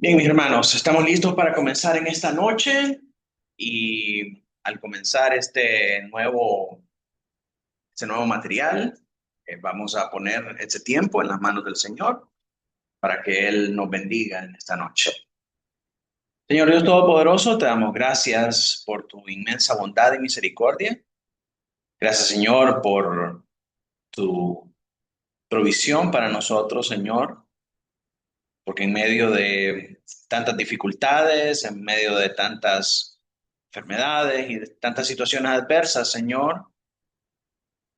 Bien, mis hermanos, estamos listos para comenzar en esta noche y al comenzar este nuevo material, vamos a poner este tiempo en las manos del Señor para que Él nos bendiga en esta noche. Señor Dios Todopoderoso, te damos gracias por tu inmensa bondad y misericordia. Gracias, Señor, por tu provisión para nosotros, Señor, porque en medio de tantas dificultades, en medio de tantas enfermedades y de tantas situaciones adversas, Señor,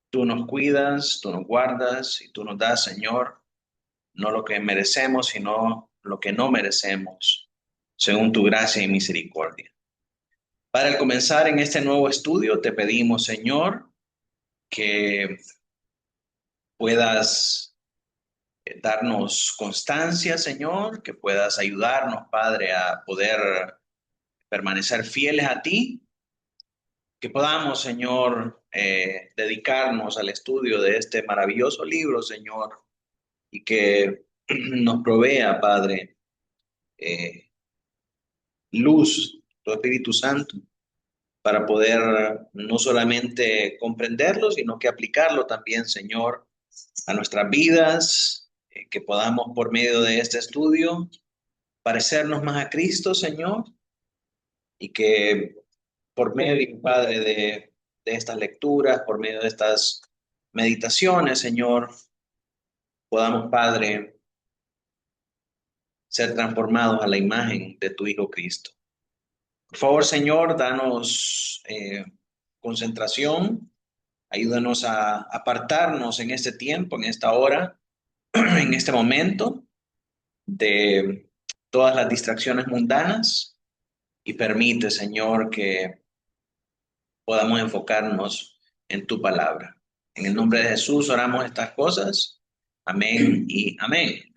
tú nos cuidas, tú nos guardas y tú nos das, Señor, no lo que merecemos, sino lo que no merecemos, según tu gracia y misericordia. Para el comenzar en este nuevo estudio, te pedimos, Señor, que puedas darnos constancia, Señor, que puedas ayudarnos, Padre, a poder permanecer fieles a ti, que podamos, Señor, dedicarnos al estudio de este maravilloso libro, Señor, y que nos provea, Padre, eh, luz, tu Espíritu Santo, para poder no solamente comprenderlo, sino que aplicarlo también, Señor, a nuestras vidas, que podamos por medio de este estudio parecernos más a Cristo, Señor, y que por medio, Padre, de estas lecturas, por medio de estas meditaciones, Señor, podamos, Padre, ser transformados a la imagen de tu Hijo Cristo. Por favor, Señor, danos concentración, ayúdanos a apartarnos en este tiempo, en esta hora, en este momento, de todas las distracciones mundanas y permite, Señor, que podamos enfocarnos en tu palabra. En el nombre de Jesús oramos estas cosas. Amén y amén.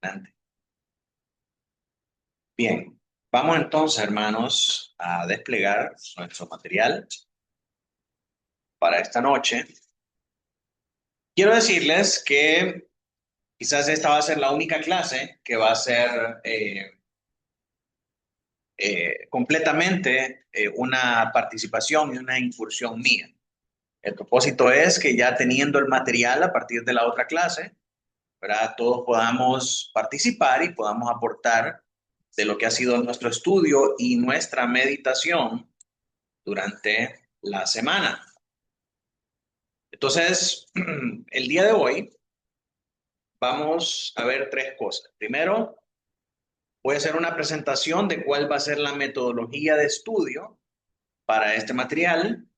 Adelante. Bien, vamos entonces, hermanos, a desplegar nuestro material para esta noche. Quiero decirles que quizás esta va a ser la única clase que va a ser completamente una participación y una incursión mía. El propósito es que ya teniendo el material a partir de la otra clase, ¿verdad? Todos podamos participar y podamos aportar de lo que ha sido nuestro estudio y nuestra meditación durante la semana. Entonces, el día de hoy vamos a ver tres cosas. Primero, voy a hacer una presentación de cuál va a ser la metodología de estudio para este material. En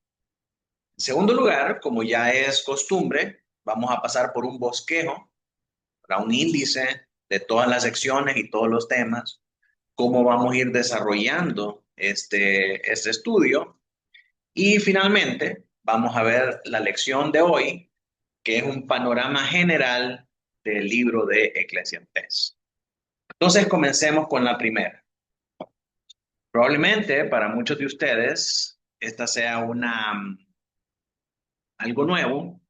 segundo lugar, como ya es costumbre, vamos a pasar por un bosquejo, para un índice de todas las secciones y todos los temas, cómo vamos a ir desarrollando este estudio. Y finalmente, vamos a ver la lección de hoy, que es un panorama general del libro de Eclesiastés. Entonces, comencemos con la primera. Probablemente para muchos de ustedes esta sea algo nuevo,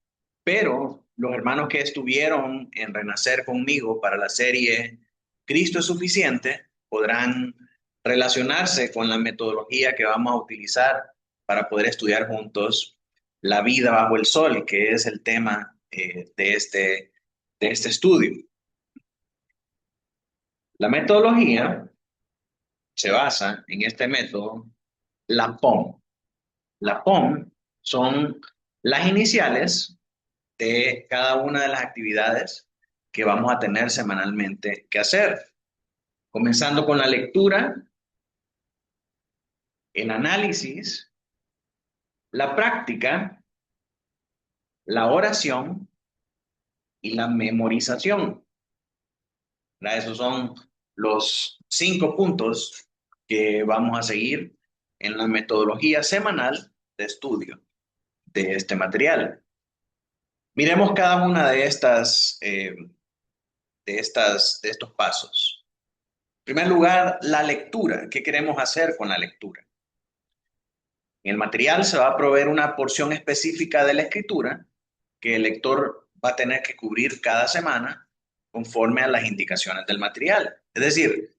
pero los hermanos que estuvieron en Renacer conmigo para la serie Cristo es suficiente podrán relacionarse con la metodología que vamos a utilizar para poder estudiar juntos la vida bajo el sol, que es el tema de este estudio. La metodología se basa en este método, la POM. La POM son las iniciales de cada una de las actividades que vamos a tener semanalmente que hacer, comenzando con la lectura, el análisis, la práctica, la oración y la memorización. Esos son los 5 puntos que vamos a seguir en la metodología semanal de estudio de este material. Miremos cada una de estos pasos. En primer lugar, la lectura. ¿Qué queremos hacer con la lectura? En el material se va a proveer una porción específica de la escritura que el lector va a tener que cubrir cada semana conforme a las indicaciones del material. Es decir,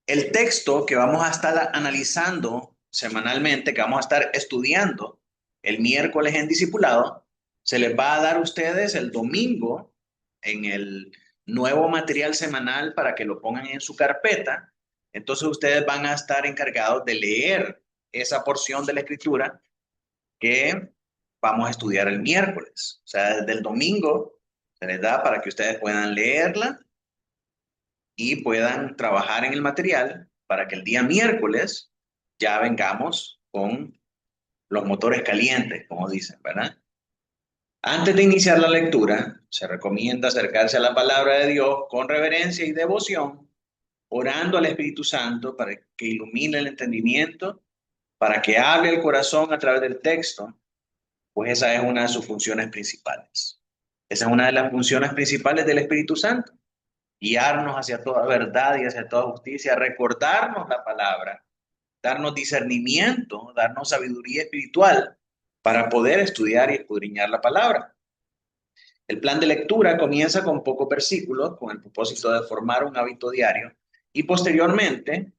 el texto que vamos a estar analizando semanalmente, que vamos a estar estudiando el miércoles en discipulado, se les va a dar a ustedes el domingo en el nuevo material semanal para que lo pongan en su carpeta. Entonces ustedes van a estar encargados de leer esa porción de la escritura que vamos a estudiar el miércoles. O sea, desde el domingo se les da para que ustedes puedan leerla y puedan trabajar en el material para que el día miércoles ya vengamos con los motores calientes, como dicen, ¿verdad? Antes de iniciar la lectura, se recomienda acercarse a la palabra de Dios con reverencia y devoción, orando al Espíritu Santo para que ilumine el entendimiento, para que hable el corazón a través del texto, pues esa es una de sus funciones principales. Esa es una de las funciones principales del Espíritu Santo, guiarnos hacia toda verdad y hacia toda justicia, recordarnos la palabra, darnos discernimiento, darnos sabiduría espiritual para poder estudiar y escudriñar la palabra. El plan de lectura comienza con pocos versículos, con el propósito de formar un hábito diario, y posteriormente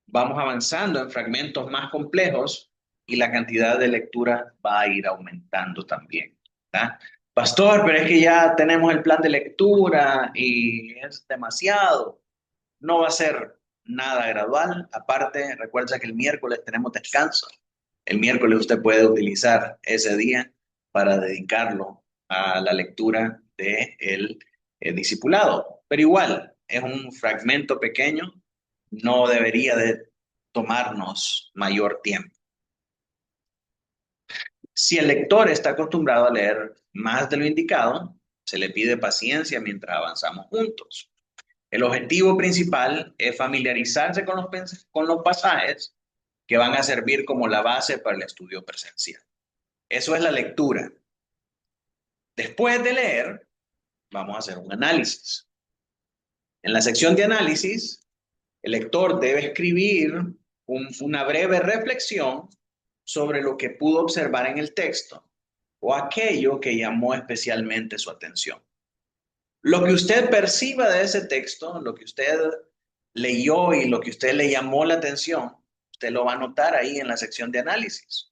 vamos avanzando en fragmentos más complejos y la cantidad de lectura va a ir aumentando también, ¿verdad? Pastor, pero es que ya tenemos el plan de lectura y es demasiado. No va a ser nada gradual. Aparte, recuerda que el miércoles tenemos descanso. El miércoles usted puede utilizar ese día para dedicarlo a la lectura del discipulado. Pero igual, es un fragmento pequeño, no debería de tomarnos mayor tiempo. Si el lector está acostumbrado a leer más de lo indicado, se le pide paciencia mientras avanzamos juntos. El objetivo principal es familiarizarse con los pasajes que van a servir como la base para el estudio presencial. Eso es la lectura. Después de leer, vamos a hacer un análisis. En la sección de análisis, el lector debe escribir una breve reflexión sobre lo que pudo observar en el texto o aquello que llamó especialmente su atención. Lo que usted perciba de ese texto, lo que usted leyó y lo que usted le llamó la atención, usted lo va a notar ahí en la sección de análisis.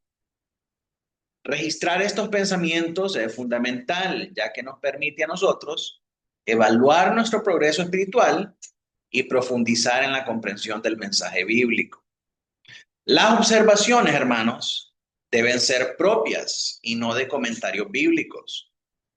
Registrar estos pensamientos es fundamental, ya que nos permite a nosotros evaluar nuestro progreso espiritual y profundizar en la comprensión del mensaje bíblico. Las observaciones, hermanos, deben ser propias y no de comentarios bíblicos.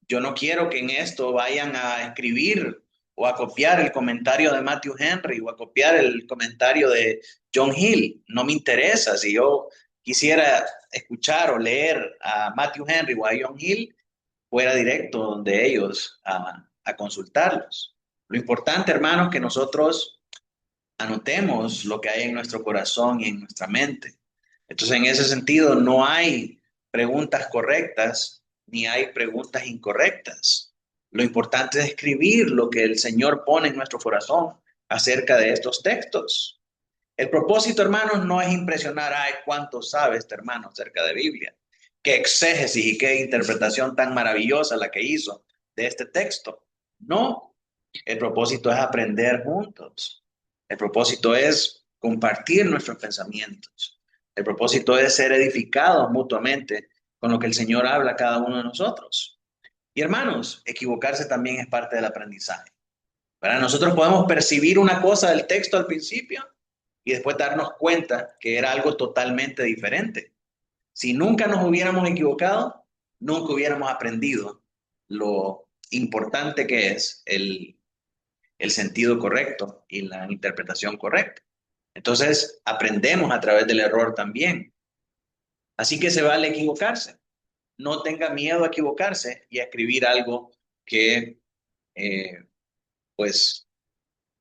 Yo no quiero que en esto vayan a escribir o a copiar el comentario de Matthew Henry o a copiar el comentario de John Hill. No me interesa. Si yo quisiera escuchar o leer a Matthew Henry o a John Hill, fuera directo donde ellos a consultarlos. Lo importante, hermanos, que nosotros anotemos lo que hay en nuestro corazón y en nuestra mente. Entonces, en ese sentido, no hay preguntas correctas ni hay preguntas incorrectas. Lo importante es escribir lo que el Señor pone en nuestro corazón acerca de estos textos. El propósito, hermanos, no es impresionar, ay, cuánto sabe este hermano acerca de Biblia, qué exégesis y qué interpretación tan maravillosa la que hizo de este texto. No, el propósito es aprender juntos. El propósito es compartir nuestros pensamientos. El propósito es ser edificados mutuamente con lo que el Señor habla a cada uno de nosotros. Y hermanos, equivocarse también es parte del aprendizaje. ¿Verdad? Nosotros podemos percibir una cosa del texto al principio y después darnos cuenta que era algo totalmente diferente. Si nunca nos hubiéramos equivocado, nunca hubiéramos aprendido lo importante que es el sentido correcto y la interpretación correcta. Entonces, aprendemos a través del error también. Así que se vale equivocarse. No tenga miedo a equivocarse y a escribir algo que, eh, pues,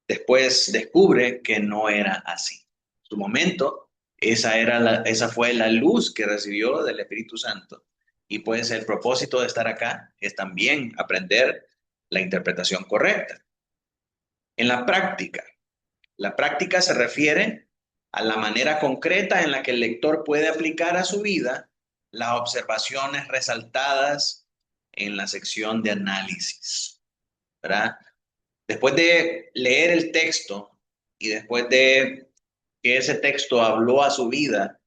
después descubre que no era así. En su momento, esa fue la luz que recibió del Espíritu Santo. Y pues el propósito de estar acá es también aprender la interpretación correcta. En la práctica se refiere a la manera concreta en la que el lector puede aplicar a su vida las observaciones resaltadas en la sección de análisis. ¿verdad? Después de leer el texto y después de que ese texto habló a su vida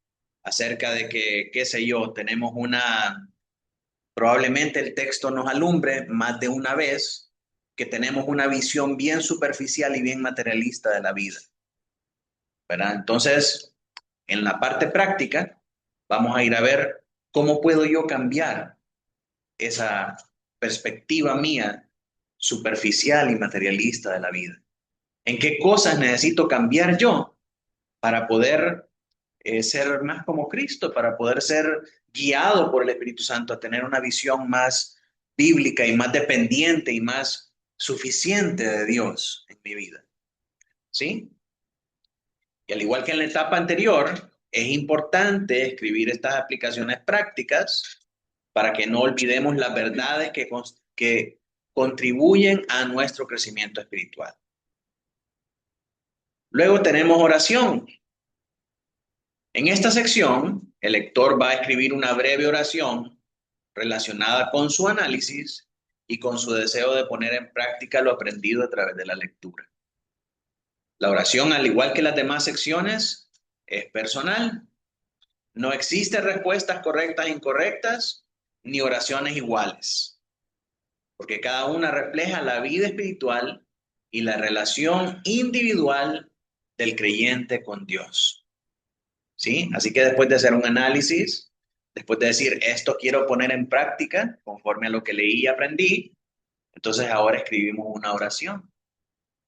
acerca de que, qué sé yo, tenemos probablemente el texto nos alumbre más de una vez, que tenemos una visión bien superficial y bien materialista de la vida, ¿verdad? Entonces, en la parte práctica, vamos a ir a ver cómo puedo yo cambiar esa perspectiva mía superficial y materialista de la vida. ¿En qué cosas necesito cambiar yo para poder ser más como Cristo, para poder ser guiado por el Espíritu Santo a tener una visión más bíblica y más dependiente y más suficiente de Dios en mi vida? ¿Sí? Y al igual que en la etapa anterior, es importante escribir estas aplicaciones prácticas para que no olvidemos las verdades que contribuyen a nuestro crecimiento espiritual. Luego tenemos oración. En esta sección, el lector va a escribir una breve oración relacionada con su análisis y con su deseo de poner en práctica lo aprendido a través de la lectura. La oración, al igual que las demás secciones, es personal. No existen respuestas correctas e incorrectas, ni oraciones iguales, porque cada una refleja la vida espiritual y la relación individual del creyente con Dios. ¿Sí? Así que después de hacer un análisis, después de decir, esto quiero poner en práctica conforme a lo que leí y aprendí, entonces ahora escribimos una oración.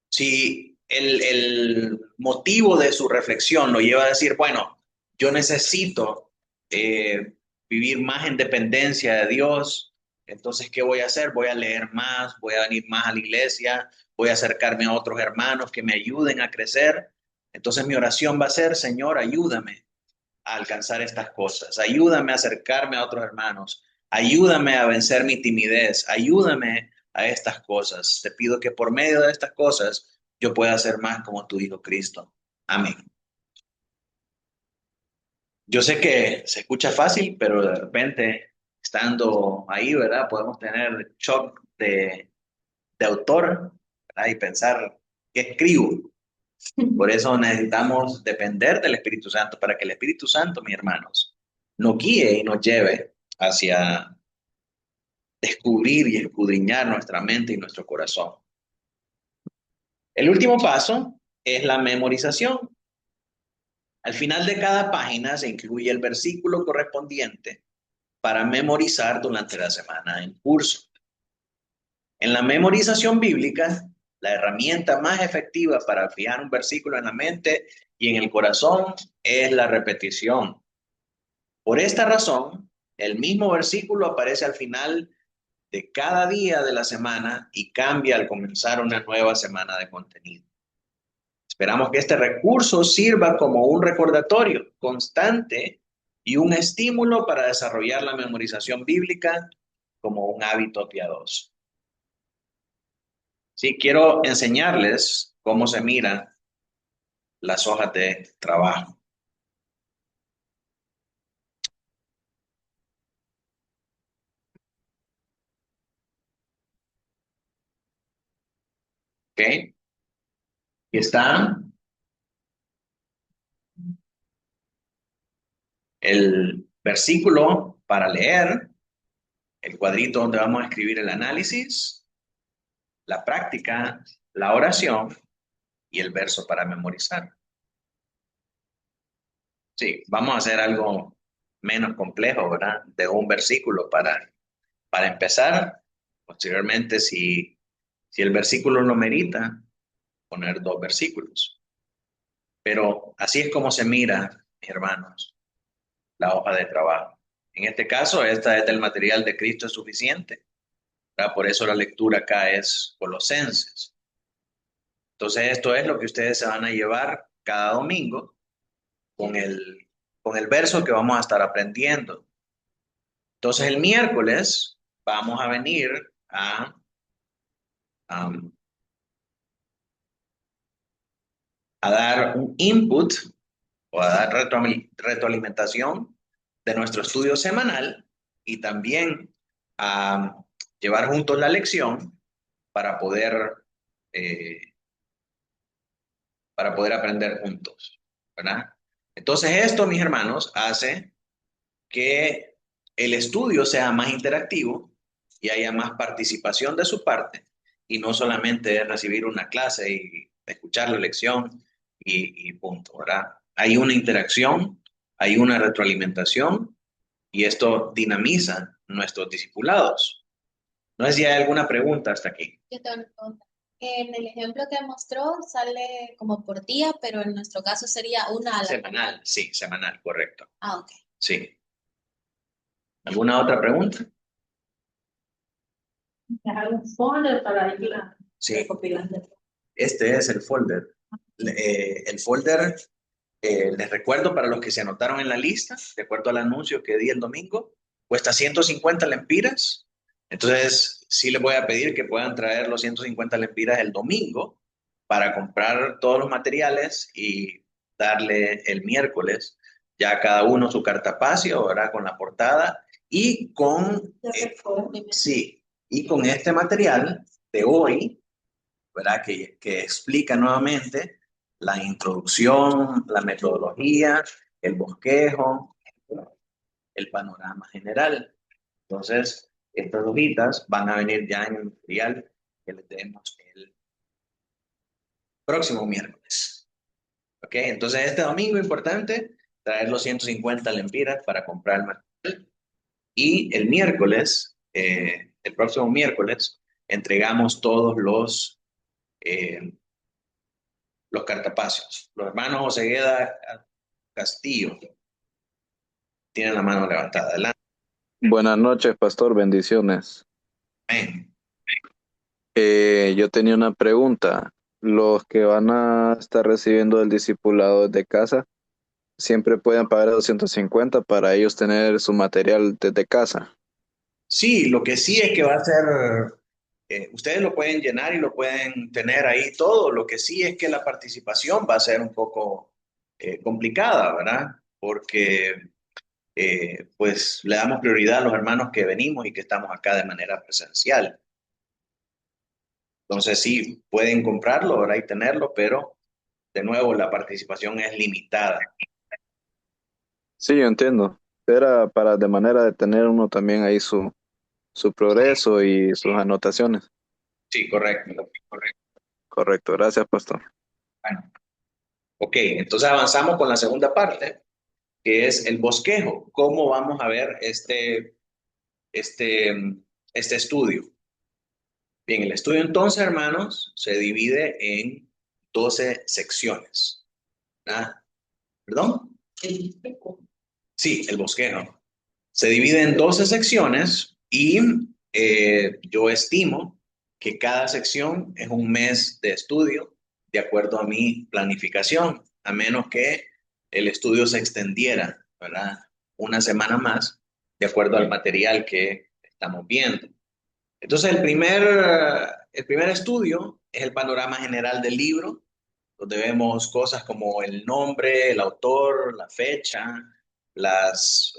Si el motivo de su reflexión lo lleva a decir, bueno, yo necesito eh, vivir más en dependencia de Dios, entonces, ¿qué voy a hacer? Voy a leer más, voy a venir más a la iglesia, voy a acercarme a otros hermanos que me ayuden a crecer. Entonces mi oración va a ser, Señor, ayúdame a alcanzar estas cosas, ayúdame a acercarme a otros hermanos, ayúdame a vencer mi timidez, ayúdame a estas cosas. Te pido que por medio de estas cosas yo pueda ser más como tu Hijo Cristo. Amén. Yo sé que se escucha fácil, pero de repente, estando ahí, ¿verdad? Podemos tener shock de autor, ¿verdad? Y pensar, ¿qué escribo? Por eso necesitamos depender del Espíritu Santo, para que el Espíritu Santo, mis hermanos, nos guíe y nos lleve hacia descubrir y escudriñar nuestra mente y nuestro corazón. El último paso es la memorización. Al final de cada página se incluye el versículo correspondiente para memorizar durante la semana en curso. En la memorización bíblica, la herramienta más efectiva para fijar un versículo en la mente y en el corazón es la repetición. Por esta razón, el mismo versículo aparece al final de cada día de la semana y cambia al comenzar una nueva semana de contenido. Esperamos que este recurso sirva como un recordatorio constante y un estímulo para desarrollar la memorización bíblica como un hábito piadoso. Sí, quiero enseñarles cómo se miran las hojas de trabajo. ¿Ok? Aquí está el versículo para leer, el cuadrito donde vamos a escribir el análisis, la práctica, la oración y el verso para memorizar. Sí, vamos a hacer algo menos complejo, ¿verdad? De un versículo para empezar. Posteriormente, si el versículo lo merita, poner dos versículos. Pero así es como se mira, mis hermanos, la hoja de trabajo. En este caso, esta es del material de Cristo es suficiente, ¿verdad? Por eso la lectura acá es Colosenses. Entonces, esto es lo que ustedes se van a llevar cada domingo con con el verso que vamos a estar aprendiendo. Entonces, el miércoles vamos a venir a, a dar un input o a dar retroalimentación de nuestro estudio semanal y también a llevar juntos la lección para poder, eh, para poder aprender juntos, ¿verdad? Entonces esto, mis hermanos, hace que el estudio sea más interactivo y haya más participación de su parte y no solamente recibir una clase y escuchar la lección y punto, ¿verdad? Hay una interacción, hay una retroalimentación y esto dinamiza nuestros discipulados. No sé si hay alguna pregunta hasta aquí. Yo tengo una pregunta. En el ejemplo que mostró sale como por día, pero en nuestro caso sería una a la semana. Semanal, sí, semanal, correcto. Ah, ok. Sí. ¿Alguna otra pregunta? Un folder para ir Sí, recopilando. este es el folder. El folder, les recuerdo para los que se anotaron en la lista, de acuerdo al anuncio que di el domingo, cuesta 150 lempiras. Entonces, sí les voy a pedir que puedan traer los 150 lempiras el domingo para comprar todos los materiales y darle el miércoles ya a cada uno su cartapacio, ¿verdad? Con la portada y con, sí, y con este material de hoy, ¿verdad? Que explica nuevamente la introducción, la metodología, el bosquejo, el panorama general. Entonces, estas hojitas van a venir ya en el material que les demos el próximo miércoles. ¿Ok? Entonces, este domingo importante, traer los 150 lempiras para comprar el material. Y el miércoles, el próximo miércoles, entregamos todos los cartapacios. Los hermanos Osegueda Castillo tienen la mano levantada. Adelante. Buenas noches, pastor, bendiciones. Amén. Yo tenía una pregunta. Los que van a estar recibiendo el discipulado desde casa, siempre pueden pagar 250 para ellos tener su material desde casa. Sí, lo que sí es que va a ser, ustedes lo pueden llenar y lo pueden tener ahí todo. Lo que sí es que la participación va a ser un poco complicada, ¿verdad? Porque pues le damos prioridad a los hermanos que venimos y que estamos acá de manera presencial. Entonces sí, pueden comprarlo, ¿verdad? Y tenerlo, pero de nuevo la participación es limitada. Sí, yo entiendo. Era para de manera de tener uno también ahí su progreso y sus anotaciones. Sí, correcto, correcto. Correcto, gracias, pastor. Bueno, ok, entonces avanzamos con la segunda parte, que es el bosquejo. ¿Cómo vamos a ver este, este estudio? Bien, el estudio entonces, hermanos, se divide en 12 secciones. ¿Ah? ¿Perdón? Sí, el bosquejo. Se divide en 12 secciones y yo estimo que cada sección es un mes de estudio de acuerdo a mi planificación, a menos que el estudio se extendiera, ¿verdad? Una semana más, de acuerdo al material que estamos viendo. Entonces, el primer estudio es el panorama general del libro, donde vemos cosas como el nombre, el autor, la fecha, las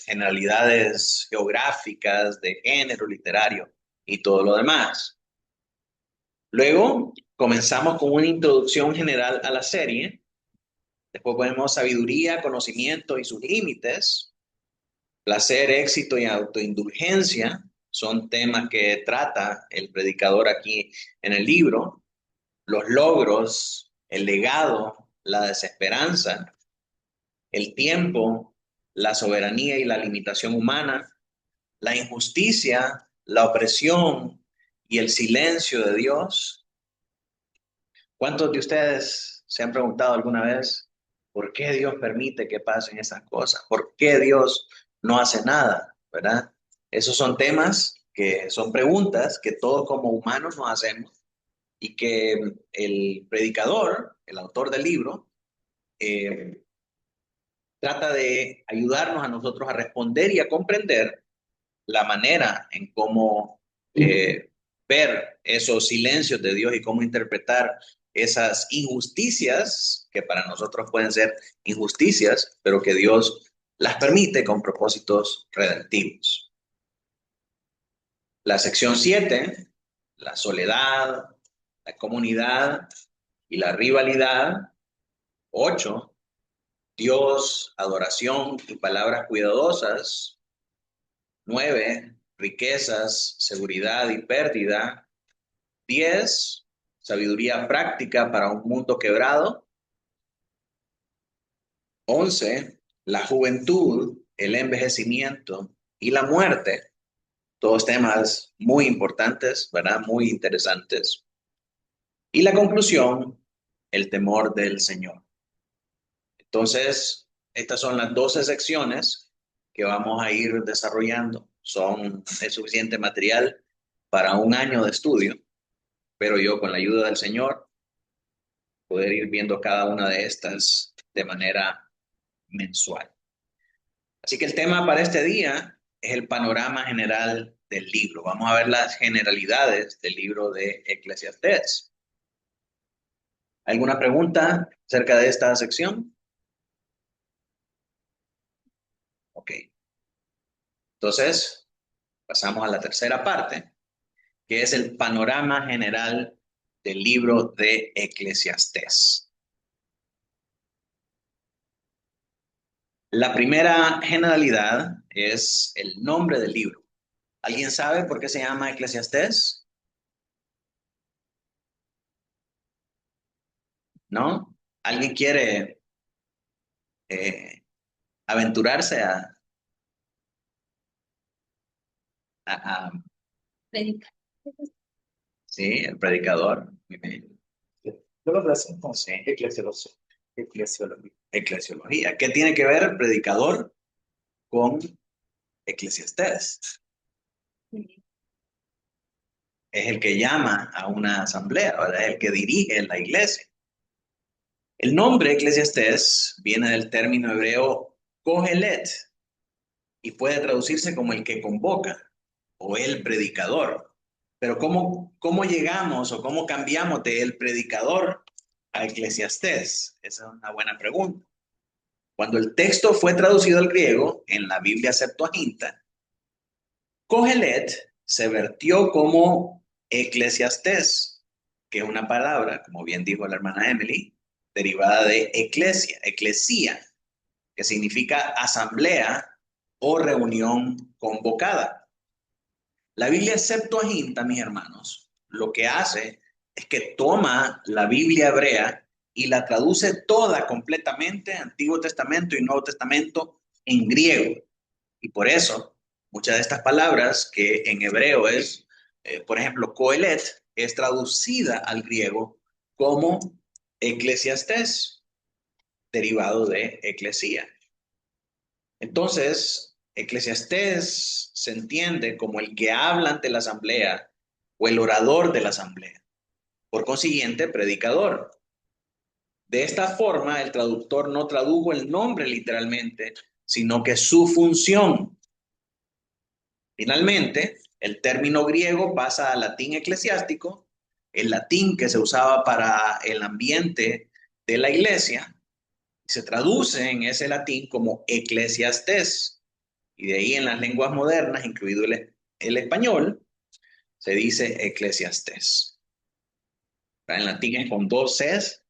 generalidades geográficas de género literario y todo lo demás. Luego comenzamos con una introducción general a la serie. Después vemos sabiduría, conocimiento y sus límites. Placer, éxito y autoindulgencia son temas que trata el predicador aquí en el libro. Los logros, el legado, la desesperanza, el tiempo, la soberanía y la limitación humana, la injusticia, la opresión y el silencio de Dios. ¿Cuántos de ustedes se han preguntado alguna vez por qué Dios permite que pasen esas cosas? ¿Por qué Dios no hace nada? ¿Verdad? Esos son temas que son preguntas que todos como humanos nos hacemos y que el predicador, el autor del libro, eh, trata de ayudarnos a nosotros a responder y a comprender la manera en cómo ver esos silencios de Dios y cómo interpretar esas injusticias que para nosotros pueden ser injusticias, pero que Dios las permite con propósitos redentivos. La sección 7 la soledad, la comunidad y la rivalidad. 8, Dios, adoración y palabras cuidadosas. 9, riquezas, seguridad y pérdida. 10, sabiduría práctica para un mundo quebrado. 11, la juventud, el envejecimiento y la muerte. Todos temas muy importantes, ¿verdad? Muy interesantes. Y la conclusión, el temor del Señor. Entonces, estas son las 12 secciones que vamos a ir desarrollando. Es suficiente material para un año de estudio, pero yo con la ayuda del Señor poder ir viendo cada una de estas de manera mensual. Así que el tema para este día es el panorama general del libro. Vamos a ver las generalidades del libro de Eclesiastés. ¿Alguna pregunta acerca de esta sección? Ok. Entonces, pasamos a la tercera parte, que es el panorama general del libro de Eclesiastés. La primera generalidad es el nombre del libro. ¿Alguien sabe por qué se llama Eclesiastés? ¿No? ¿Alguien quiere aventurarse a- Predicar. sí, el predicador? Yo lo presento. Sí. Eclesiología. Eclesiología. ¿Qué tiene que ver el predicador con Eclesiastés? Es el que llama a una asamblea, ¿verdad? Es el que dirige la iglesia. El nombre Eclesiastés viene del término hebreo Kohelet y puede traducirse como el que convoca o el predicador. Pero ¿cómo llegamos o cómo cambiamos de el predicador a Eclesiastés? Esa es una buena pregunta. Cuando el texto fue traducido al griego en la Biblia Septuaginta, Kohelet se vertió como Eclesiastés, que es una palabra, como bien dijo la hermana Emily, derivada de eclesia, que significa asamblea o reunión convocada. La Biblia Septuaginta, mis hermanos, lo que hace es que toma la Biblia hebrea y la traduce toda completamente, Antiguo Testamento y Nuevo Testamento, en griego. Y por eso, muchas de estas palabras que en hebreo es, por ejemplo, Kohelet, es traducida al griego como Eclesiastés, derivado de eclesía. Entonces, Eclesiastés se entiende como el que habla ante la asamblea o el orador de la asamblea. Por consiguiente, predicador. De esta forma, el traductor no tradujo el nombre literalmente, sino que su función. Finalmente, el término griego pasa al latín eclesiástico, el latín que se usaba para el ambiente de la iglesia, y se traduce en ese latín como eclesiastés. Y de ahí en las lenguas modernas, incluido el español, se dice eclesiastés. En latín es con 2 Cs,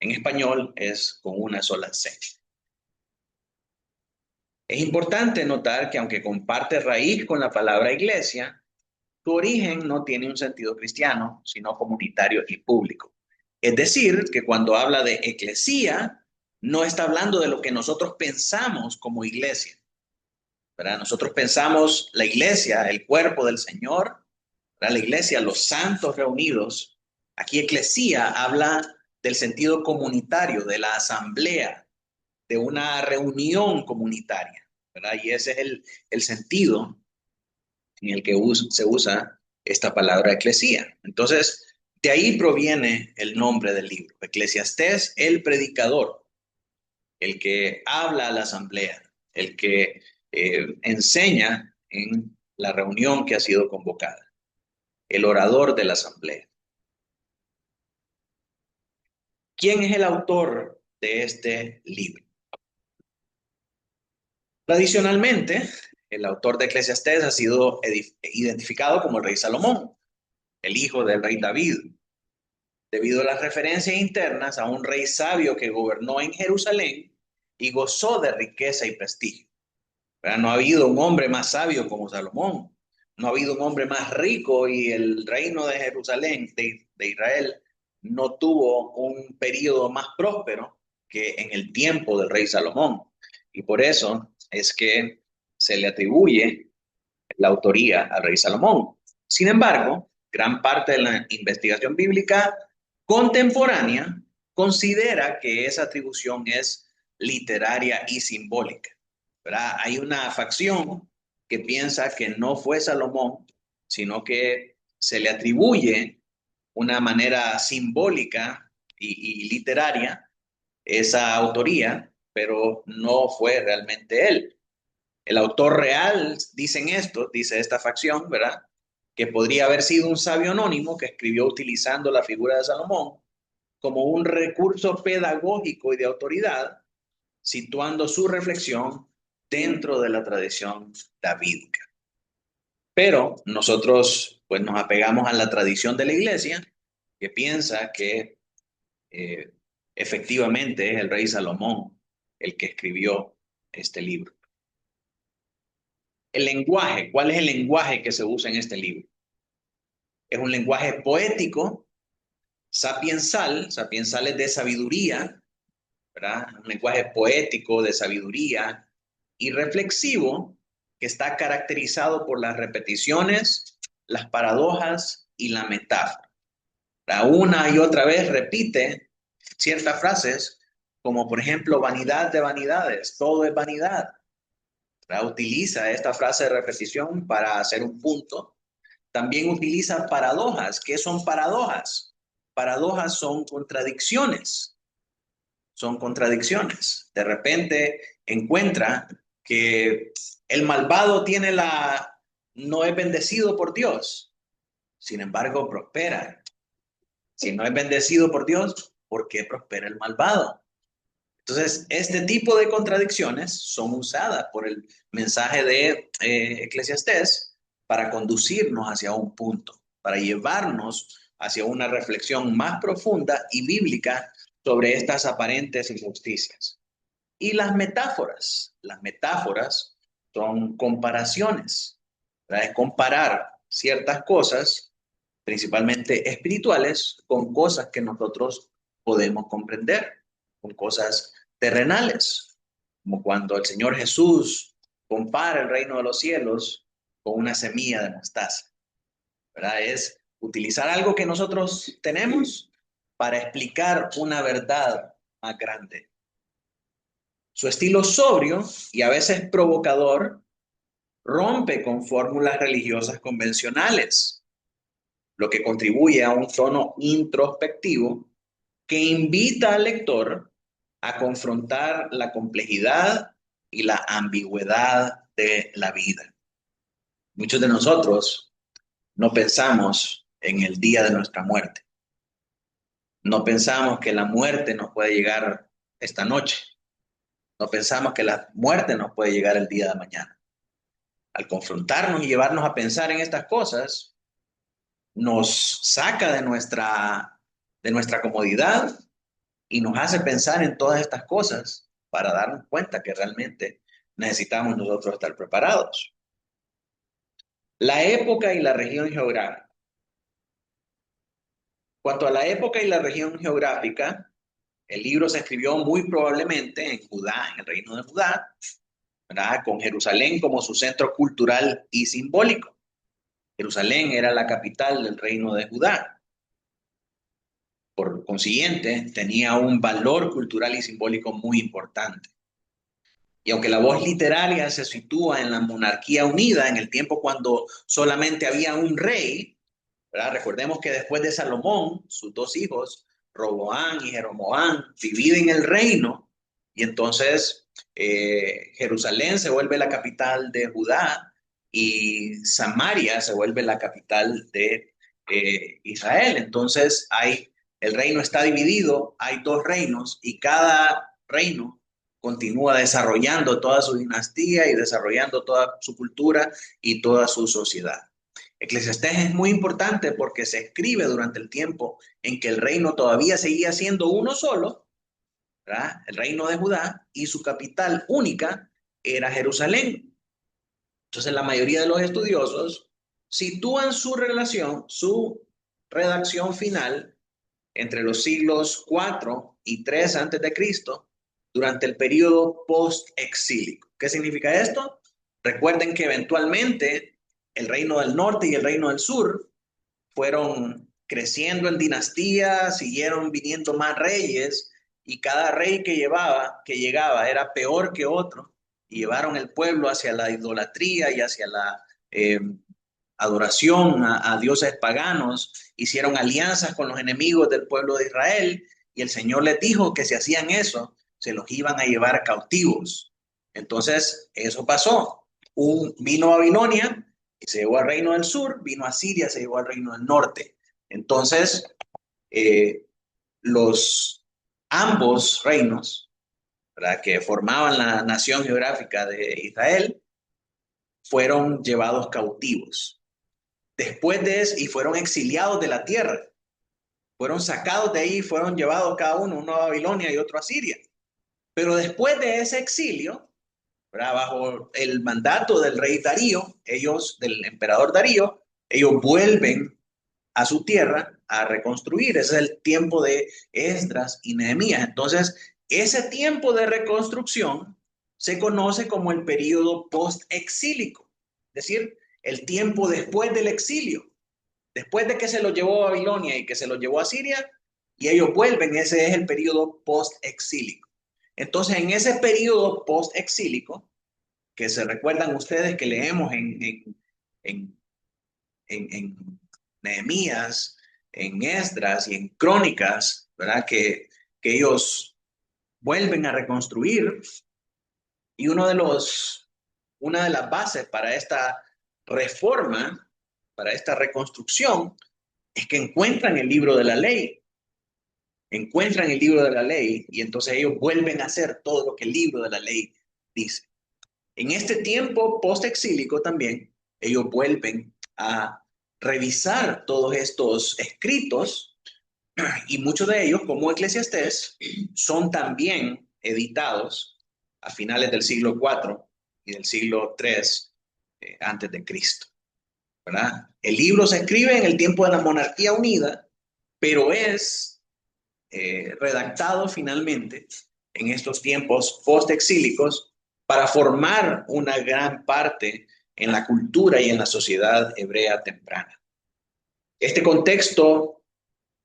en español es con una sola C. Es importante notar que aunque comparte raíz con la palabra iglesia, su origen no tiene un sentido cristiano, sino comunitario y público. Es decir, que cuando habla de eclesía, no está hablando de lo que nosotros pensamos como iglesia, ¿verdad? Nosotros pensamos la iglesia, el cuerpo del Señor, ¿verdad? La iglesia, los santos reunidos. Aquí eclesía habla del sentido comunitario, de la asamblea, de una reunión comunitaria, ¿verdad? Y ese es el sentido en el que se usa esta palabra eclesía. Entonces, de ahí proviene el nombre del libro. Eclesiastés, el predicador, el que habla a la asamblea, el que enseña en la reunión que ha sido convocada, el orador de la asamblea. ¿Quién es el autor de este libro? Tradicionalmente, el autor de Eclesiastés ha sido identificado como el rey Salomón. el hijo del rey David, debido a las referencias internas a un rey sabio que gobernó en Jerusalén y gozó de riqueza y prestigio. ¿Verdad? No ha habido un hombre más sabio como Salomón, no ha habido un hombre más rico, y el reino de Jerusalén, de Israel, no tuvo un periodo más próspero que en el tiempo del rey Salomón. Y por eso es que se le atribuye la autoría al rey Salomón. Sin embargo, gran parte de la investigación bíblica contemporánea considera que esa atribución es literaria y simbólica, ¿verdad? Hay una facción que piensa que no fue Salomón, sino que se le atribuye una manera simbólica y literaria esa autoría, pero no fue realmente él. El autor real, dicen esto, dice esta facción, ¿verdad? Que podría haber sido un sabio anónimo que escribió utilizando la figura de Salomón como un recurso pedagógico y de autoridad, situando su reflexión dentro de la tradición davídica. Pero nosotros pues nos apegamos a la tradición de la iglesia, que piensa que efectivamente es el rey Salomón el que escribió este libro. El lenguaje, ¿cuál es el lenguaje que se usa en este libro? Es un lenguaje poético, sapiensal es de sabiduría, ¿verdad? Un lenguaje poético de sabiduría y reflexivo que está caracterizado por las repeticiones, las paradojas y la metáfora. Una y otra vez repite ciertas frases, como por ejemplo, vanidad de vanidades, todo es vanidad. Utiliza esta frase de repetición para hacer un punto. También utiliza paradojas. ¿Qué son paradojas? Paradojas son contradicciones. Son contradicciones. De repente encuentra que el malvado no es bendecido por Dios. Sin embargo, prospera. Si no es bendecido por Dios, ¿por qué prospera el malvado? Entonces, este tipo de contradicciones son usadas por el mensaje de Eclesiastés para conducirnos hacia un punto, para llevarnos hacia una reflexión más profunda y bíblica sobre estas aparentes injusticias. Y las metáforas son comparaciones, ¿verdad? Es comparar ciertas cosas, principalmente espirituales, con cosas que nosotros podemos comprender, con cosas terrenales, como cuando el Señor Jesús compara el reino de los cielos con una semilla de mostaza, ¿verdad? Es utilizar algo que nosotros tenemos para explicar una verdad más grande. Su estilo sobrio y a veces provocador rompe con fórmulas religiosas convencionales, lo que contribuye a un tono introspectivo que invita al lector a confrontar la complejidad y la ambigüedad de la vida. Muchos de nosotros no pensamos en el día de nuestra muerte. No pensamos que la muerte nos puede llegar esta noche. No pensamos que la muerte nos puede llegar el día de mañana. Al confrontarnos y llevarnos a pensar en estas cosas, nos saca de nuestra comodidad y nos hace pensar en todas estas cosas para darnos cuenta que realmente necesitamos nosotros estar preparados. La época y la región geográfica. Cuanto a la época y la región geográfica, el libro se escribió muy probablemente en Judá, en el reino de Judá, ¿verdad? Con Jerusalén como su centro cultural y simbólico. Jerusalén era la capital del reino de Judá. Por consiguiente, tenía un valor cultural y simbólico muy importante. Y aunque la voz literaria se sitúa en la monarquía unida, en el tiempo cuando solamente había un rey, ¿verdad? Recordemos que después de Salomón, sus dos hijos, Roboam y Jeroboam, dividen el reino, y entonces Jerusalén se vuelve la capital de Judá y Samaria se vuelve la capital de Israel. Entonces el reino está dividido, hay dos reinos y cada reino continúa desarrollando toda su dinastía y desarrollando toda su cultura y toda su sociedad. Eclesiastés es muy importante porque se escribe durante el tiempo en que el reino todavía seguía siendo uno solo, ¿verdad? El reino de Judá, y su capital única era Jerusalén. Entonces la mayoría de los estudiosos sitúan su relación, su redacción final entre los siglos 4 y 3 antes de Cristo, durante el periodo post-exílico. ¿Qué significa esto? Recuerden que eventualmente el reino del norte y el reino del sur fueron creciendo en dinastías, siguieron viniendo más reyes, y cada rey que llegaba era peor que otro, y llevaron el pueblo hacia la idolatría y hacia la adoración a dioses paganos, hicieron alianzas con los enemigos del pueblo de Israel, y el Señor les dijo que si hacían eso, se los iban a llevar cautivos. Entonces, eso pasó. Vino Babilonia y se llevó al reino del sur, vino a Siria, se llevó al reino del norte. Entonces, eh, ambos reinos, ¿verdad?, que formaban la nación geográfica de Israel, fueron llevados cautivos. Después de eso, y fueron exiliados de la tierra, fueron sacados de ahí, fueron llevados cada uno a Babilonia y otro a Siria. Pero después de ese exilio, ¿verdad?, bajo el mandato del rey Darío, del emperador Darío, ellos vuelven a su tierra a reconstruir. Ese es el tiempo de Esdras y Nehemías. Entonces, ese tiempo de reconstrucción se conoce como el periodo post-exílico, es decir, el tiempo después del exilio, después de que se lo llevó a Babilonia y que se lo llevó a Siria, y ellos vuelven. Ese es el periodo post-exílico. Entonces, en ese periodo post-exílico, que se recuerdan ustedes que leemos en Nehemías, en Esdras y en Crónicas, ¿verdad?, que ellos vuelven a reconstruir, y una de las bases para esta reforma, para esta reconstrucción, es que encuentran el libro de la ley. Encuentran el libro de la ley, y entonces ellos vuelven a hacer todo lo que el libro de la ley dice. En este tiempo post-exílico también, ellos vuelven a revisar todos estos escritos, y muchos de ellos, como Eclesiastés, son también editados a finales del siglo IV y del siglo III antes de Cristo, ¿verdad? El libro se escribe en el tiempo de la monarquía unida, pero es redactado finalmente en estos tiempos post-exílicos para formar una gran parte en la cultura y en la sociedad hebrea temprana. Este contexto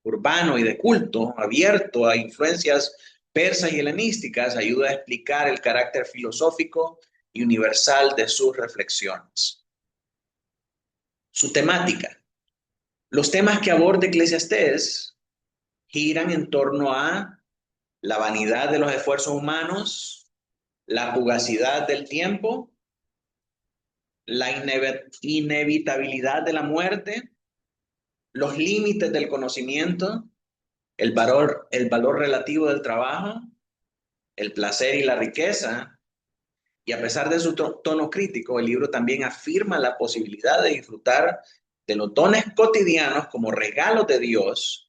urbano y de culto abierto a influencias persas y helenísticas ayuda a explicar el carácter filosófico y universal de sus reflexiones. Su temática. Los temas que aborda Eclesiastés giran en torno a la vanidad de los esfuerzos humanos, la fugacidad del tiempo, la inevitabilidad de la muerte, los límites del conocimiento, el valor relativo del trabajo, el placer y la riqueza. Y a pesar de su tono crítico, el libro también afirma la posibilidad de disfrutar de los dones cotidianos como regalos de Dios,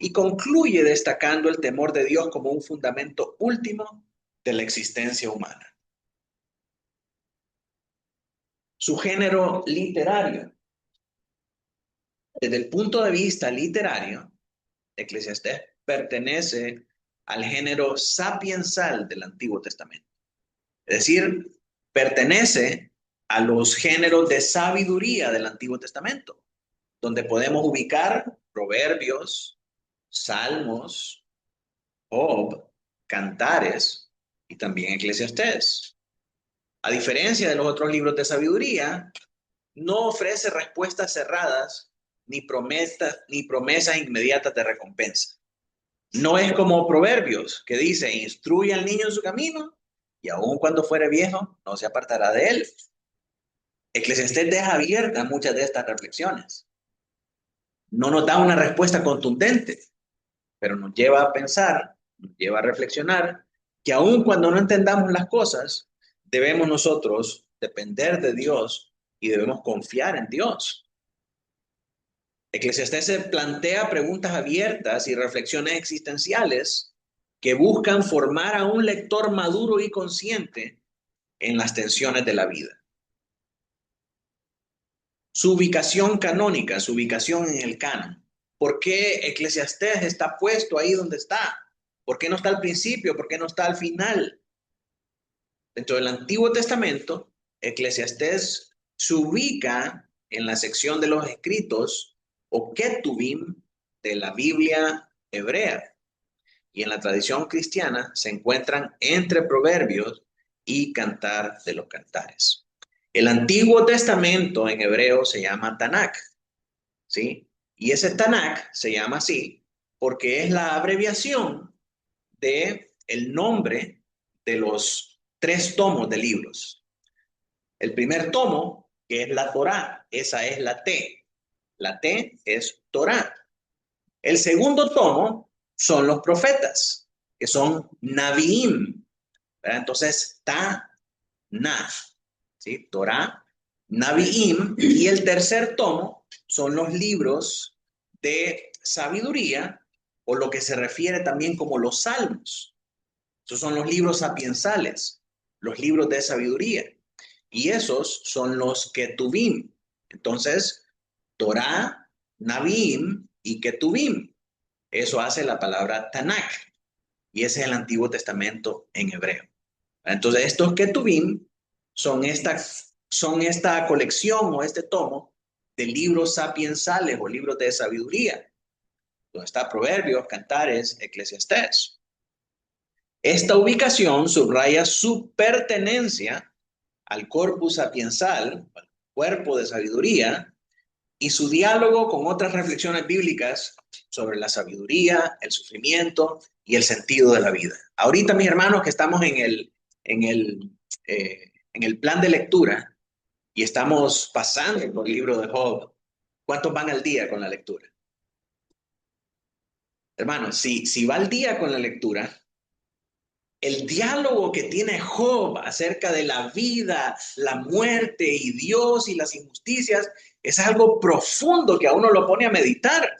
y concluye destacando el temor de Dios como un fundamento último de la existencia humana. Su género literario. Desde el punto de vista literario, Eclesiastés pertenece al género sapiensal del Antiguo Testamento. Es decir, pertenece a los géneros de sabiduría del Antiguo Testamento, donde podemos ubicar Proverbios, Salmos, Job, Cantares y también Eclesiastés. A diferencia de los otros libros de sabiduría, no ofrece respuestas cerradas ni promesas inmediatas de recompensa. No es como Proverbios, que dice: instruye al niño en su camino, y aun cuando fuere viejo, no se apartará de él. Eclesiastés deja abiertas muchas de estas reflexiones. No nos da una respuesta contundente, pero nos lleva a pensar, nos lleva a reflexionar, que aun cuando no entendamos las cosas, debemos nosotros depender de Dios y debemos confiar en Dios. Eclesiastés se plantea preguntas abiertas y reflexiones existenciales que buscan formar a un lector maduro y consciente en las tensiones de la vida. Su ubicación canónica, su ubicación en el canon. ¿Por qué Eclesiastés está puesto ahí donde está? ¿Por qué no está al principio? ¿Por qué no está al final? Dentro del Antiguo Testamento, Eclesiastés se ubica en la sección de los escritos o Ketuvim de la Biblia hebrea. Y en la tradición cristiana se encuentran entre Proverbios y Cantar de los Cantares. El Antiguo Testamento en hebreo se llama Tanakh, ¿sí? Y ese Tanakh se llama así porque es la abreviación de el nombre de los 3 tomos de libros. El primer tomo, que es la Torá, esa es la T. La T es Torá. El segundo tomo son los profetas, que son Naviim. Entonces, Ta-Na, ¿sí? Torá, Naviim. Y el tercer tomo son los libros de sabiduría, o lo que se refiere también como los salmos. Esos son los libros sapiensales, los libros de sabiduría. Y esos son los Ketuvim. Entonces, Torá, Naviim y Ketuvim. Eso hace la palabra Tanakh. Y ese es el Antiguo Testamento en hebreo. Entonces, estos Ketuvim son esta colección o este tomo de libros sapiensales o libros de sabiduría. Donde está Proverbios, Cantares, Eclesiastés. Esta ubicación subraya su pertenencia al corpus sapiensal, al cuerpo de sabiduría, y su diálogo con otras reflexiones bíblicas sobre la sabiduría, el sufrimiento y el sentido de la vida. Ahorita, mis hermanos, que estamos en el plan de lectura y estamos pasando por el libro de Job, ¿cuántos van al día con la lectura? Hermanos, si va al día con la lectura, el diálogo que tiene Job acerca de la vida, la muerte y Dios y las injusticias es algo profundo que a uno lo pone a meditar,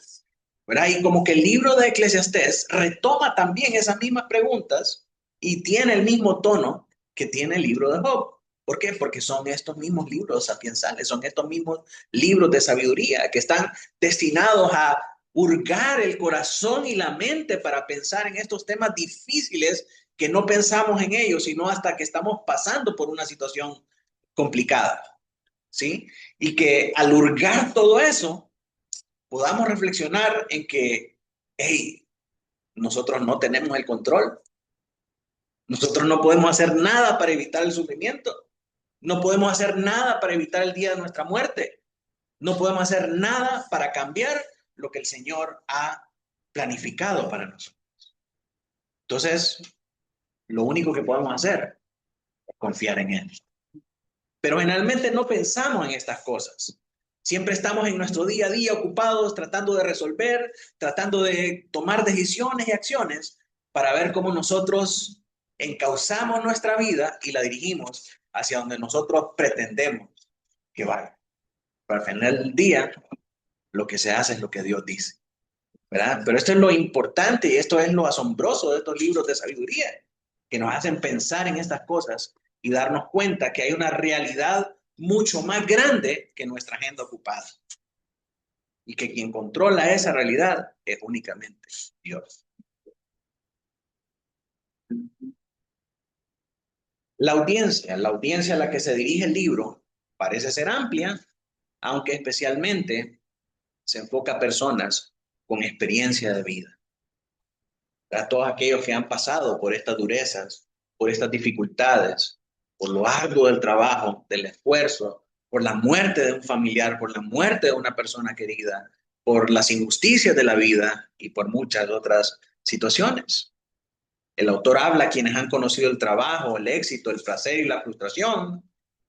¿verdad? Y como que el libro de Eclesiastés retoma también esas mismas preguntas y tiene el mismo tono que tiene el libro de Job. ¿Por qué? Porque son estos mismos libros sapiensales, son estos mismos libros de sabiduría que están destinados a hurgar el corazón y la mente para pensar en estos temas difíciles que no pensamos en ellos, sino hasta que estamos pasando por una situación complicada, ¿sí? Y que al hurgar todo eso, podamos reflexionar en que, hey, nosotros no tenemos el control. Nosotros no podemos hacer nada para evitar el sufrimiento. No podemos hacer nada para evitar el día de nuestra muerte. No podemos hacer nada para cambiar lo que el Señor ha planificado para nosotros. Entonces, lo único que podemos hacer es confiar en Él. Pero generalmente no pensamos en estas cosas. Siempre estamos en nuestro día a día ocupados, tratando de resolver, tratando de tomar decisiones y acciones para ver cómo nosotros encauzamos nuestra vida y la dirigimos hacia donde nosotros pretendemos que vaya. Pero al final del día, lo que se hace es lo que Dios dice, ¿verdad? Pero esto es lo importante y esto es lo asombroso de estos libros de sabiduría, que nos hacen pensar en estas cosas y darnos cuenta que hay una realidad mucho más grande que nuestra agenda ocupada. Y que quien controla esa realidad es únicamente Dios. La audiencia a la que se dirige el libro parece ser amplia, aunque especialmente se enfoca a personas con experiencia de vida. A todos aquellos que han pasado por estas durezas, por estas dificultades, por lo arduo del trabajo, del esfuerzo, por la muerte de un familiar, por la muerte de una persona querida, por las injusticias de la vida y por muchas otras situaciones. El autor habla a quienes han conocido el trabajo, el éxito, el placer y la frustración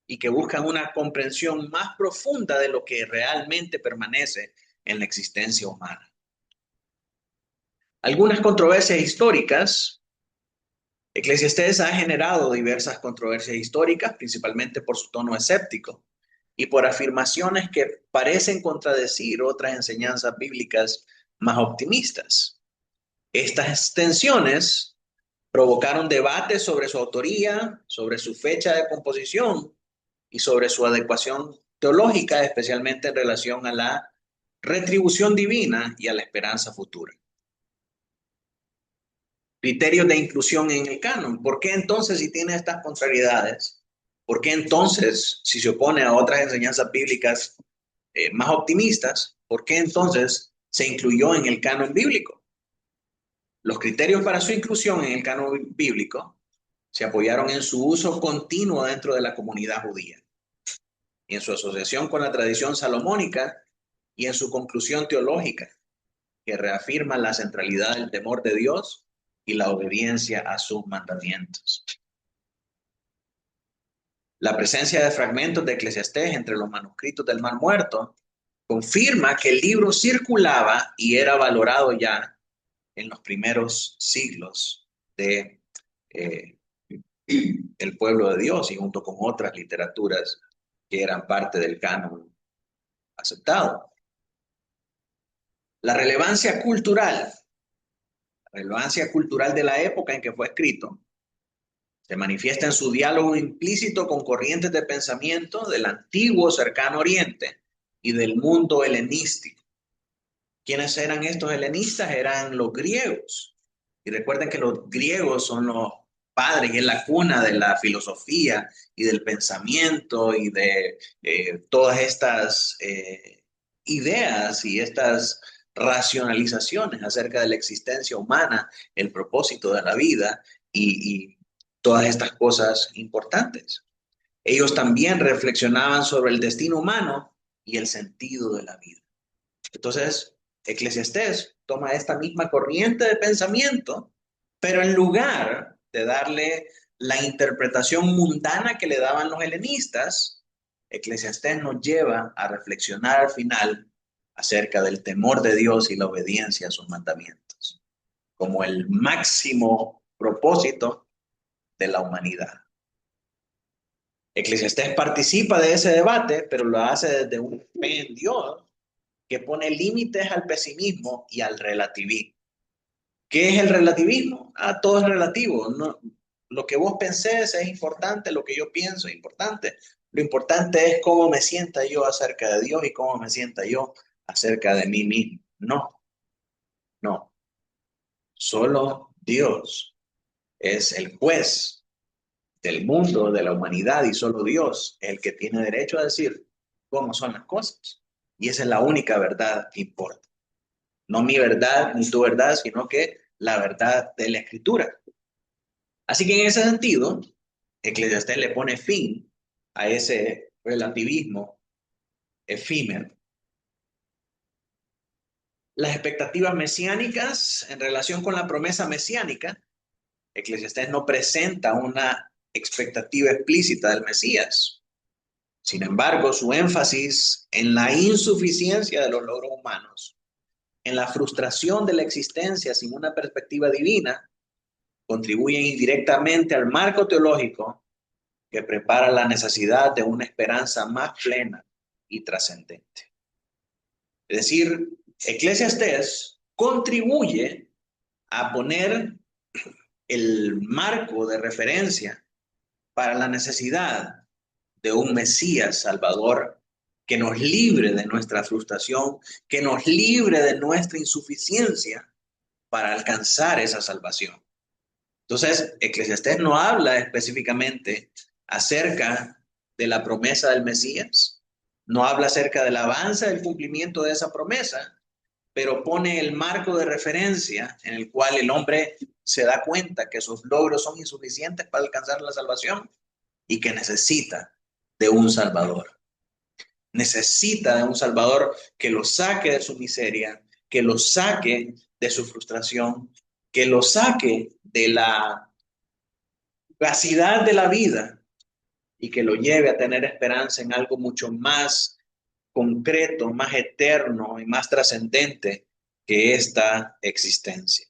y que buscan una comprensión más profunda de lo que realmente permanece en la existencia humana. Algunas controversias históricas. Eclesiastés ha generado diversas controversias históricas, principalmente por su tono escéptico y por afirmaciones que parecen contradecir otras enseñanzas bíblicas más optimistas. Estas tensiones provocaron debates sobre su autoría, sobre su fecha de composición y sobre su adecuación teológica, especialmente en relación a la retribución divina y a la esperanza futura. Criterios de inclusión en el canon. ¿Por qué entonces, si tiene estas contrariedades, por qué entonces, si se opone a otras enseñanzas bíblicas más optimistas, por qué entonces se incluyó en el canon bíblico? Los criterios para su inclusión en el canon bíblico se apoyaron en su uso continuo dentro de la comunidad judía, y en su asociación con la tradición salomónica y en su conclusión teológica, que reafirma la centralidad del temor de Dios y la obediencia a sus mandamientos. La presencia de fragmentos de Eclesiastés entre los manuscritos del Mar Muerto confirma que el libro circulaba y era valorado ya en los primeros siglos de el pueblo de Dios, y junto con otras literaturas que eran parte del canon aceptado. La relevancia cultural de la época en que fue escrito se manifiesta en su diálogo implícito con corrientes de pensamiento del antiguo cercano oriente y del mundo helenístico. ¿Quiénes eran estos helenistas? Eran los griegos. Y recuerden que los griegos son los padres y es la cuna de la filosofía y del pensamiento y de todas estas ideas y estas racionalizaciones acerca de la existencia humana, el propósito de la vida y todas estas cosas importantes. Ellos también reflexionaban sobre el destino humano y el sentido de la vida. Entonces, Eclesiastés toma esta misma corriente de pensamiento, pero en lugar de darle la interpretación mundana que le daban los helenistas, Eclesiastés nos lleva a reflexionar al final acerca del temor de Dios y la obediencia a sus mandamientos, como el máximo propósito de la humanidad. Eclesiastés participa de ese debate, pero lo hace desde un fe en Dios que pone límites al pesimismo y al relativismo. ¿Qué es el relativismo? Todo es relativo. No, lo que vos pensés es importante, lo que yo pienso es importante. Lo importante es cómo me sienta yo acerca de Dios y cómo me sienta yo acerca de mí mismo. No. Solo Dios es el juez del mundo, de la humanidad, y solo Dios es el que tiene derecho a decir cómo son las cosas. Y esa es la única verdad que importa. No mi verdad ni tu verdad, sino que la verdad de la Escritura. Así que en ese sentido, Eclesiastés le pone fin a ese relativismo efímero. Las expectativas mesiánicas en relación con la promesa mesiánica, Eclesiastés no presenta una expectativa explícita del Mesías. Sin embargo, su énfasis en la insuficiencia de los logros humanos, en la frustración de la existencia sin una perspectiva divina, contribuye indirectamente al marco teológico que prepara la necesidad de una esperanza más plena y trascendente. Es decir, Eclesiastés contribuye a poner el marco de referencia para la necesidad de un Mesías Salvador que nos libre de nuestra frustración, que nos libre de nuestra insuficiencia para alcanzar esa salvación. Entonces, Eclesiastés no habla específicamente acerca de la promesa del Mesías, no habla acerca del avance del cumplimiento de esa promesa, pero pone el marco de referencia en el cual el hombre se da cuenta que sus logros son insuficientes para alcanzar la salvación y que necesita de un Salvador. Necesita de un Salvador que lo saque de su miseria, que lo saque de su frustración, que lo saque de la vacidad de la vida y que lo lleve a tener esperanza en algo mucho más concreto, más eterno y más trascendente que esta existencia.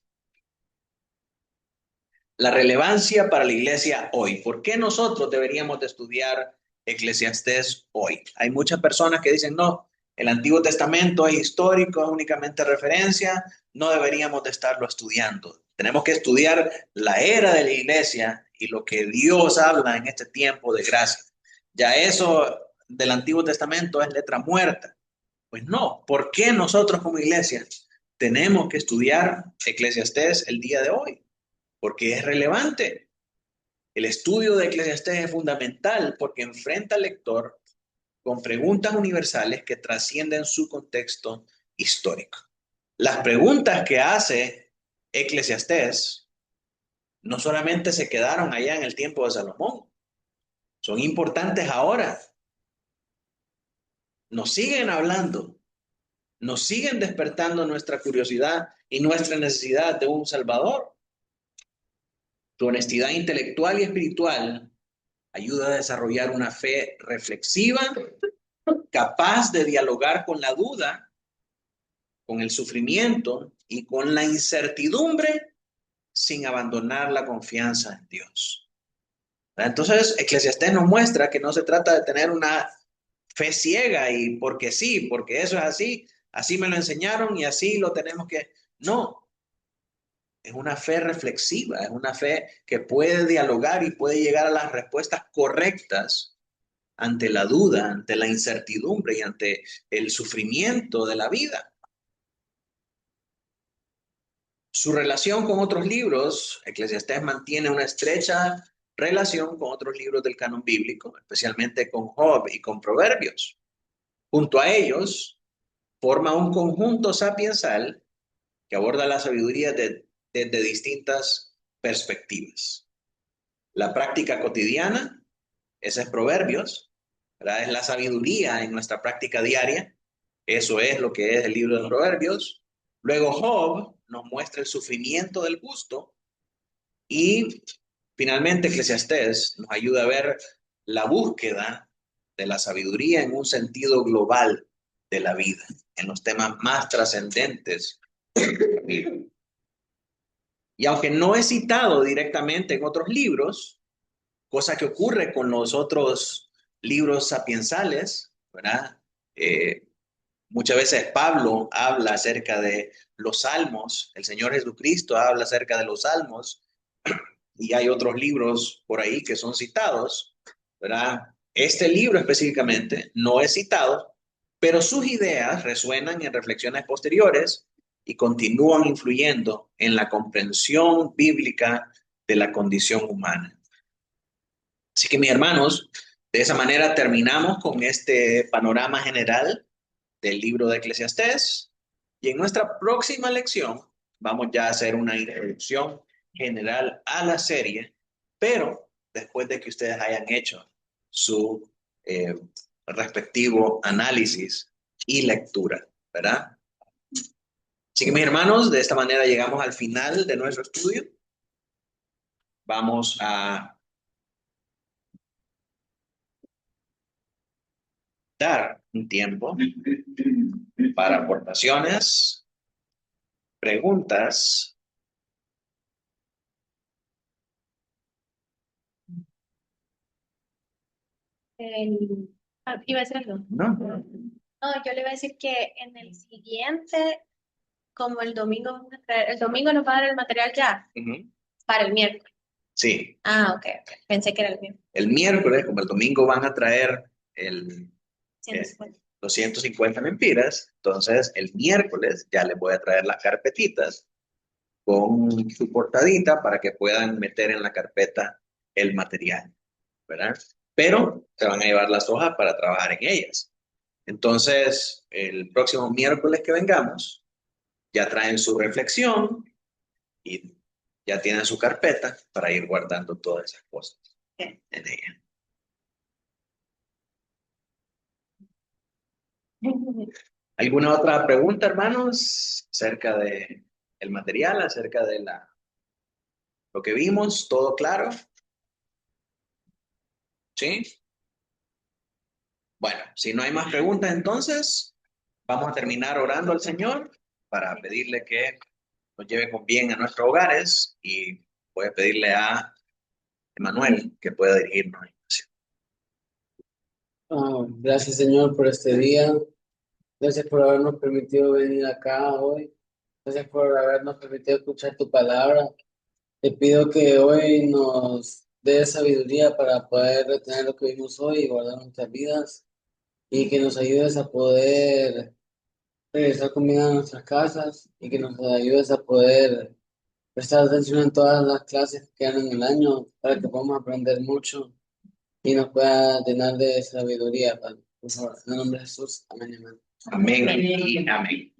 La relevancia para la iglesia hoy. ¿Por qué nosotros deberíamos de estudiar Eclesiastés hoy? Hay muchas personas que dicen, no, el Antiguo Testamento es histórico, es únicamente referencia, no deberíamos de estarlo estudiando. Tenemos que estudiar la era de la iglesia y lo que Dios habla en este tiempo de gracia. Ya eso del Antiguo Testamento es letra muerta. Pues no, ¿por qué nosotros como iglesia tenemos que estudiar Eclesiastés el día de hoy? Porque es relevante. El estudio de Eclesiastés es fundamental porque enfrenta al lector con preguntas universales que trascienden su contexto histórico. Las preguntas que hace Eclesiastés no solamente se quedaron allá en el tiempo de Salomón, son importantes ahora. Nos siguen hablando, nos siguen despertando nuestra curiosidad y nuestra necesidad de un Salvador. Tu honestidad intelectual y espiritual ayuda a desarrollar una fe reflexiva, capaz de dialogar con la duda, con el sufrimiento y con la incertidumbre sin abandonar la confianza en Dios. Entonces, Eclesiastés nos muestra que no se trata de tener una fe ciega y porque sí, porque eso es así, así me lo enseñaron y así lo tenemos que... No, es una fe reflexiva, es una fe que puede dialogar y puede llegar a las respuestas correctas ante la duda, ante la incertidumbre y ante el sufrimiento de la vida. Su relación con otros libros, Eclesiastés mantiene una estrecha relación con otros libros del canon bíblico, especialmente con Job y con Proverbios. Junto a ellos, forma un conjunto sapiensal que aborda la sabiduría desde distintas perspectivas. La práctica cotidiana, ese es Proverbios, ¿verdad? Es la sabiduría en nuestra práctica diaria. Eso es lo que es el libro de Proverbios. Luego Job nos muestra el sufrimiento del justo y finalmente Eclesiastés nos ayuda a ver la búsqueda de la sabiduría en un sentido global de la vida, en los temas más trascendentes de la vida. Y aunque no es citado directamente en otros libros, cosa que ocurre con los otros libros sapiensales, ¿verdad? Muchas veces Pablo habla acerca de los salmos, el Señor Jesucristo habla acerca de los salmos, y hay otros libros por ahí que son citados, ¿verdad? Este libro específicamente no es citado, pero sus ideas resuenan en reflexiones posteriores y continúan influyendo en la comprensión bíblica de la condición humana. Así que, mis hermanos, de esa manera terminamos con este panorama general del libro de Eclesiastés. Y en nuestra próxima lección vamos ya a hacer una introducción general a la serie, pero después de que ustedes hayan hecho su respectivo análisis y lectura, ¿verdad? Así que, mis hermanos, de esta manera llegamos al final de nuestro estudio. Vamos a dar un tiempo para aportaciones, preguntas. Iba a decir algo. No. No, yo le iba a decir que en el siguiente, como el domingo, el domingo nos va a dar el material ya, para el miércoles. Sí. Ah, ok. Pensé que era el miércoles. El miércoles, como el domingo van a traer el, 150. los 150 mempiras, entonces el miércoles ya les voy a traer las carpetitas con su portadita para que puedan meter en la carpeta el material, ¿verdad? Pero se van a llevar las hojas para trabajar en ellas. Entonces, el próximo miércoles que vengamos, ya traen su reflexión y ya tienen su carpeta para ir guardando todas esas cosas en ella. ¿Alguna otra pregunta, hermanos, acerca de el material, acerca de lo que vimos? ¿Todo claro? ¿Sí? Bueno, si no hay más preguntas, entonces vamos a terminar orando al Señor para pedirle que nos lleve con bien a nuestros hogares y voy a pedirle a Emanuel que pueda dirigirnos. Gracias, Señor, por este día. Gracias por habernos permitido venir acá hoy. Gracias por habernos permitido escuchar tu palabra. Te pido que hoy nos des sabiduría para poder retener lo que vimos hoy y guardar nuestras vidas y que nos ayudes a poder regresar con vida a nuestras casas y que nos ayudes a poder prestar atención en todas las clases que quedan en el año para que podamos aprender mucho y nos pueda llenar de sabiduría, Padre. Por favor, en el nombre de Jesús. Amén, amén. Amén y amén.